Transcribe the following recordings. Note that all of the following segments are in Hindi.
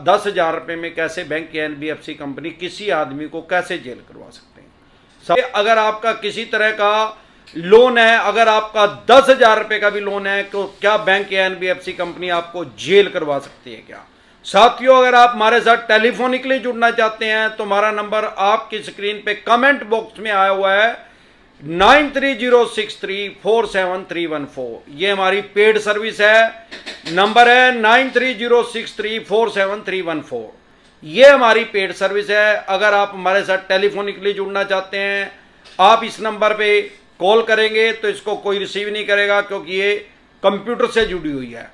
10,000 रुपए में कैसे बैंक या एनबीएफसी कंपनी किसी आदमी को कैसे जेल करवा सकते हैं। अगर आपका किसी तरह का लोन है, अगर आपका 10,000 रुपए का भी लोन है, तो क्या बैंक या एनबीएफसी कंपनी आपको जेल करवा सकती है क्या? साथियों, अगर आप हमारे साथ टेलीफोनिकली जुड़ना चाहते हैं तो हमारा नंबर आपकी स्क्रीन पे कमेंट बॉक्स में आया हुआ है 9306347314। ये हमारी पेड सर्विस है। नंबर है 9306347314। ये हमारी पेड सर्विस है। अगर आप हमारे साथ टेलीफोनिकली जुड़ना चाहते हैं, आप इस नंबर पे कॉल करेंगे तो इसको कोई रिसीव नहीं करेगा, क्योंकि ये कंप्यूटर से जुड़ी हुई है।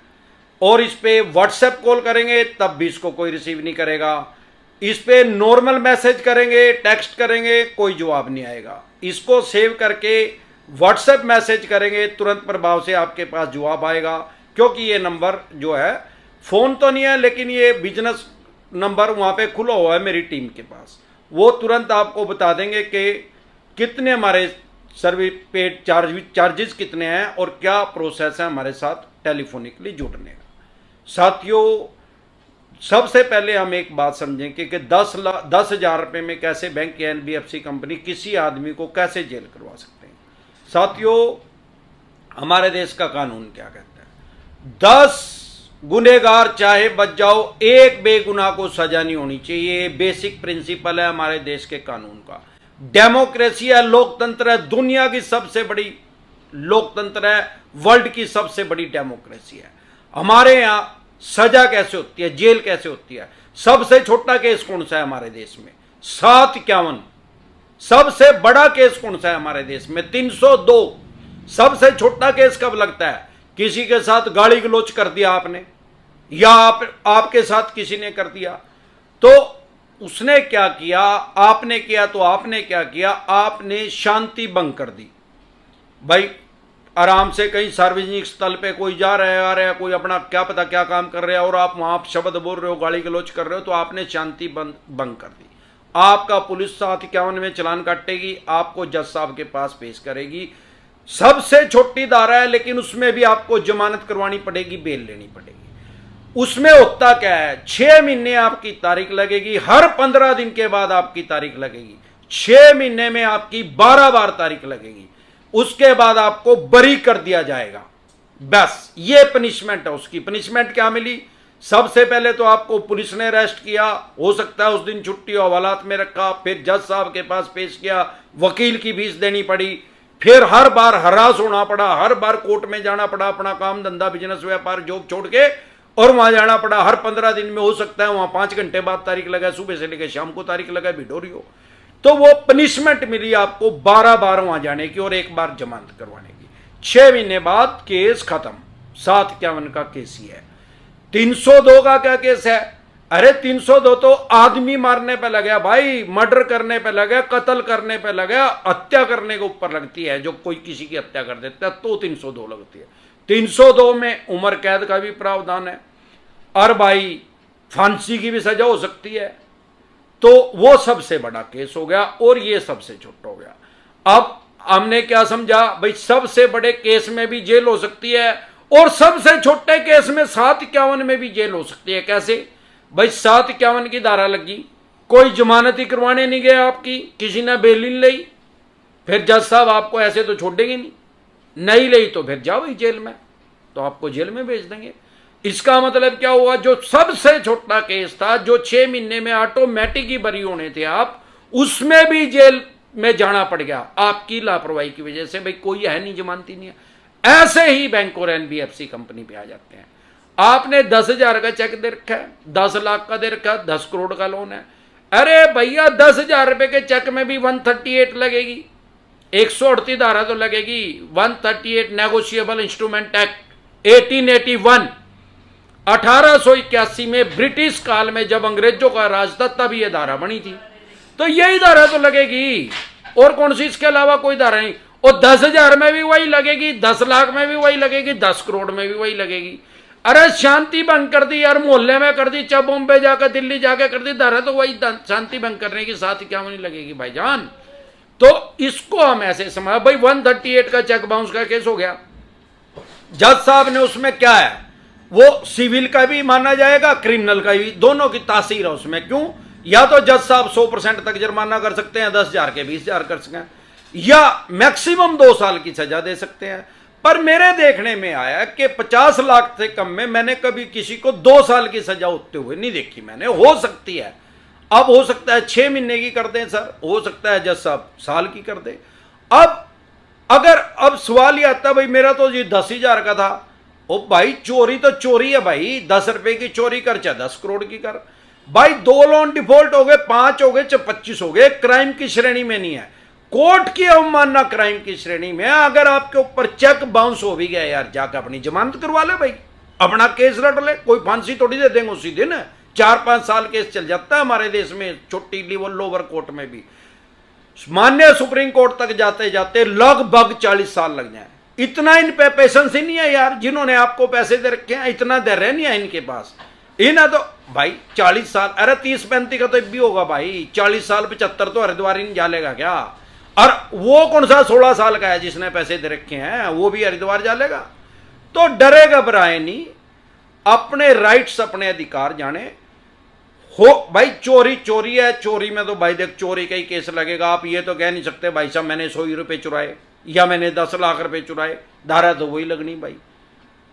और इस पे व्हाट्सएप कॉल करेंगे तब भी इसको कोई रिसीव नहीं करेगा। इस पे नॉर्मल मैसेज करेंगे, टेक्स्ट करेंगे, कोई जवाब नहीं आएगा। इसको सेव करके व्हाट्सएप मैसेज करेंगे, तुरंत प्रभाव से आपके पास जवाब आएगा। क्योंकि ये नंबर जो है फोन तो नहीं है, लेकिन ये बिजनेस नंबर वहां पे खुला हुआ है मेरी टीम के पास। वो तुरंत आपको बता देंगे कि कितने हमारे सर्विस पेड चार्जेस कितने हैं और क्या प्रोसेस है हमारे साथ टेलीफोनिकली जुड़ने का। साथियों, सबसे पहले हम एक बात समझें कि 10,000 रुपए में कैसे बैंक या एनबीएफसी कंपनी किसी आदमी को कैसे जेल करवा सकते हैं। साथियों, हमारे देश का कानून क्या कहता है? 10 गुनहगार चाहे बच जाओ, एक बेगुनाह को सजा नहीं होनी चाहिए। बेसिक प्रिंसिपल है हमारे देश के कानून का। डेमोक्रेसी है, लोकतंत्र है, दुनिया की सबसे बड़ी लोकतंत्र है, वर्ल्ड की सबसे बड़ी डेमोक्रेसी है। हमारे यहां सजा कैसे होती है, जेल कैसे होती है? सबसे छोटा केस कौन सा है हमारे देश में? 751। सबसे बड़ा केस कौन सा है हमारे देश में? 302। सबसे छोटा केस कब लगता है? किसी के साथ गाली गलौज कर दिया आपने, या आपके साथ किसी ने कर दिया, तो उसने क्या किया, आपने किया, तो आपने क्या किया? आपने शांति भंग कर दी। भाई, आराम से कहीं सार्वजनिक स्थल पे कोई जा रहा है, आ रहा है, कोई अपना क्या पता क्या काम कर रहा है, और आप वहां शब्द बोल रहे हो, गाली गलौज कर रहे हो, तो आपने शांति भंग कर दी। आपका पुलिस 751 में चालान काटेगी, आपको जज साहब के पास पेश करेगी। सबसे छोटी धारा है, लेकिन उसमें भी आपको जमानत करवानी पड़ेगी, बेल लेनी पड़ेगी। उसमें होता क्या है? 6 महीने आपकी तारीख लगेगी, हर 15 दिन के बाद आपकी तारीख लगेगी। 6 महीने में आपकी 12 बार तारीख लगेगी। उसके बाद आपको बरी कर दिया जाएगा। बस ये पनिशमेंट है उसकी। पनिशमेंट क्या मिली? सबसे पहले तो आपको पुलिस ने अरेस्ट किया, हो सकता है उस दिन छुट्टी हो, हवालात में रखा, फिर जज साहब के पास पेश किया, वकील की फीस देनी पड़ी, फिर हर बार हरास होना पड़ा, हर बार कोर्ट में जाना पड़ा, अपना काम धंधा बिजनेस व्यापार जॉब छोड़ के, और वहां जाना पड़ा। हर 15 दिन में हो सकता है वहां 5 घंटे बाद तारीख लगा, सुबह से लेकर शाम को तारीख लगा, भिडोरी हो। तो वो पनिशमेंट मिली आपको 12 बार वहां जाने की और 1 बार जमानत करवाने की। 6 महीने बाद केस खत्म। 751 का केस ही है। 302 का क्या केस है? अरे 302 तो आदमी मारने पे लगा भाई, मर्डर करने पे लगा, कत्ल करने पे लगा, हत्या करने के ऊपर लगती है। जो कोई किसी की हत्या कर देता है तो 302 लगती है। 302 में उम्र कैद का भी प्रावधान है, और भाई फांसी की भी सजा हो सकती है। तो वो सबसे बड़ा केस हो गया और ये सबसे छोटा हो गया। अब हमने क्या समझा? भाई सबसे बड़े केस में भी जेल हो सकती है और सबसे छोटे केस में 751 में भी जेल हो सकती है। कैसे? भाई 751 की धारा लगी, कोई जमानत ही करवाने नहीं गया आपकी, किसी ने बेल नहीं ली, फिर जज साहब आपको ऐसे तो छोड़ेंगे नहीं ली तो फिर जाओ ही जेल में, तो आपको जेल में भेज देंगे। इसका मतलब क्या हुआ? जो सबसे छोटा केस था, जो 6 महीने में ऑटोमेटिक ही बरी होने थे आप, उसमें भी जेल में जाना पड़ गया आपकी लापरवाही की वजह से। भाई कोई है नहीं, जमानती नहीं है। ऐसे ही बैंक और एनबीएफसी कंपनी पे आ जाते हैं। आपने 10,000 का चेक दे रखा है, 10 लाख का दे रखा है, 10 करोड़ का लोन है। अरे भैया 10,000 रुपए के चेक में भी 138 लगेगी, 138 धारा तो लगेगी। 138 नेगोशिएबल इंस्ट्रूमेंट एक्ट 1881, 1881 में ब्रिटिश काल में जब अंग्रेजों का राज था तब ये धारा बनी थी, तो यही धारा तो लगेगी। और कौन सी इसके अलावा कोई धारा नहीं। और 10,000 में भी वही लगेगी, 10 लाख में भी वही लगेगी, 10 करोड़ में भी वही लगेगी। अरे शांति भंग कर दी यार, मोहल्ले में कर दी, चाहे बॉम्बे जाकर दिल्ली जाकर कर दी, धारा तो वही शांति भंग करने की, साथ क्या नहीं लगेगी भाईजान। तो इसको हम ऐसे समझ, भाई 138 का चेक बाउंस का केस हो गया। जज साहब ने उसमें क्या है, वो सिविल का भी माना जाएगा, क्रिमिनल का भी, दोनों की तासीर है उसमें। क्यों? या तो जज साहब 100% तक जुर्माना कर सकते हैं, 10,000 के 20,000 कर सकते हैं, या मैक्सिमम 2 साल की सजा दे सकते हैं। पर मेरे देखने में आया कि 50 लाख से कम में मैंने कभी किसी को 2 साल की सजा होते हुए नहीं देखी मैंने। हो सकती है, अब हो सकता है 6 महीने की कर दें सर, हो सकता है जज साहब साल की कर दें। अब सवाल यह आता भाई मेरा तो ये 10,000 का था। ओ भाई चोरी तो चोरी है भाई, 10 रुपए की चोरी कर चाहे 10 करोड़ की कर भाई। 2 लोन डिफॉल्ट हो गए, 5 हो गए चाहे 25 हो गए, क्राइम की श्रेणी में नहीं है। कोर्ट की अवमानना क्राइम की श्रेणी में। अगर आपके ऊपर चेक बाउंस हो भी गया यार, जाकर अपनी जमानत करवा ले भाई, अपना केस रट ले, कोई फांसी थोड़ी दे देंगे उसी दिन। 4-5 साल केस चल जाता है हमारे देश में, छोटी लेवल लोअर कोर्ट में भी। मान्य सुप्रीम कोर्ट तक जाते जाते लगभग 40 साल लग जाए। इतना इन पे पेशेंस ही नहीं है यार, जिन्होंने आपको पैसे दे रखे हैं, इतना धैर्य नहीं है इनके पास। इन्हें तो भाई 40 साल, अरे 30-35 का तो भी होगा भाई, 40 साल 75 तो हरिद्वार ही नहीं जालेगा क्या? और वो कौन सा 16 साल का है जिसने पैसे दे रखे हैं, वो भी हरिद्वार जालेगा? तो डरे घबराए नहीं, अपने राइट्स अपने अधिकार जाने। हो भाई चोरी चोरी है, चोरी में तो भाई देख चोरी का ही केस लगेगा। आप ये तो कह नहीं सकते भाई साहब मैंने 100 रुपये चुराए या मैंने 10 लाख रुपए चुराए, धारा तो वही लगनी भाई।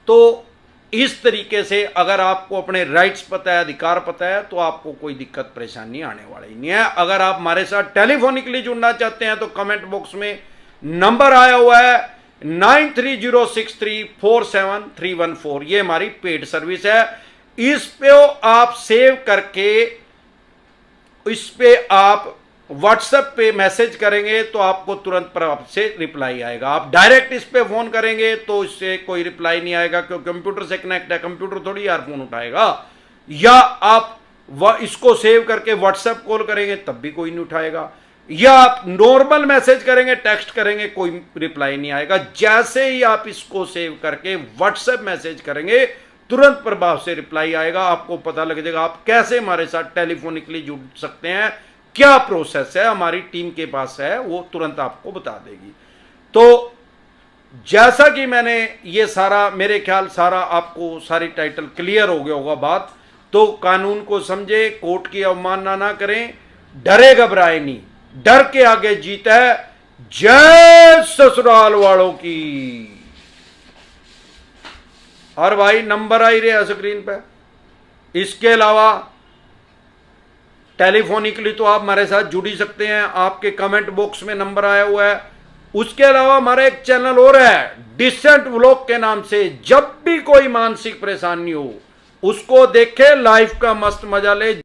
तो इस तरीके से अगर आपको अपने राइट्स पता है, अधिकार पता है, तो आपको कोई दिक्कत परेशानी आने वाली नहीं है। अगर आप हमारे साथ टेलीफोनिकली जुड़ना चाहते हैं तो कमेंट बॉक्स में नंबर आया हुआ है 9306347314, ये हमारी पेड सर्विस है। इस पे आप सेव करके इस पे आप व्हाट्सएप पे मैसेज करेंगे तो आपको तुरंत प्रभाव से रिप्लाई आएगा। आप डायरेक्ट इस पे फोन करेंगे तो इससे कोई रिप्लाई नहीं आएगा, क्योंकि कंप्यूटर से कनेक्ट है, कंप्यूटर थोड़ी यार फोन उठाएगा। या आप इसको सेव करके व्हाट्सएप कॉल करेंगे तब भी कोई नहीं उठाएगा, या आप नॉर्मल मैसेज करेंगे, टेक्स्ट करेंगे, कोई रिप्लाई नहीं आएगा। जैसे ही आप इसको सेव करके व्हाट्सएप मैसेज करेंगे तुरंत प्रभाव से रिप्लाई आएगा, आपको पता लग जाएगा आप कैसे हमारे साथ टेलीफोनिकली जुड़ सकते हैं, क्या प्रोसेस है, हमारी टीम के पास है, वो तुरंत आपको बता देगी। तो जैसा कि मैंने ये सारा, मेरे ख्याल सारा आपको सारी टाइटल क्लियर हो गया होगा बात। तो कानून को समझे, कोर्ट की अवमानना ना करें, डरे घबराए नहीं, डर के आगे जीत है। जय ससुराल वालों की। और भाई नंबर आ ही रहा स्क्रीन पे। इसके अलावा टेलीफोनिकली तो आप हमारे साथ जुड़ ही सकते हैं, आपके कमेंट बॉक्स में नंबर आया हुआ है। उसके अलावा हमारा एक चैनल और है डिसेंट व्लॉग के नाम से। जब भी कोई मानसिक परेशानी हो उसको देखे, लाइफ का मस्त मजा ले।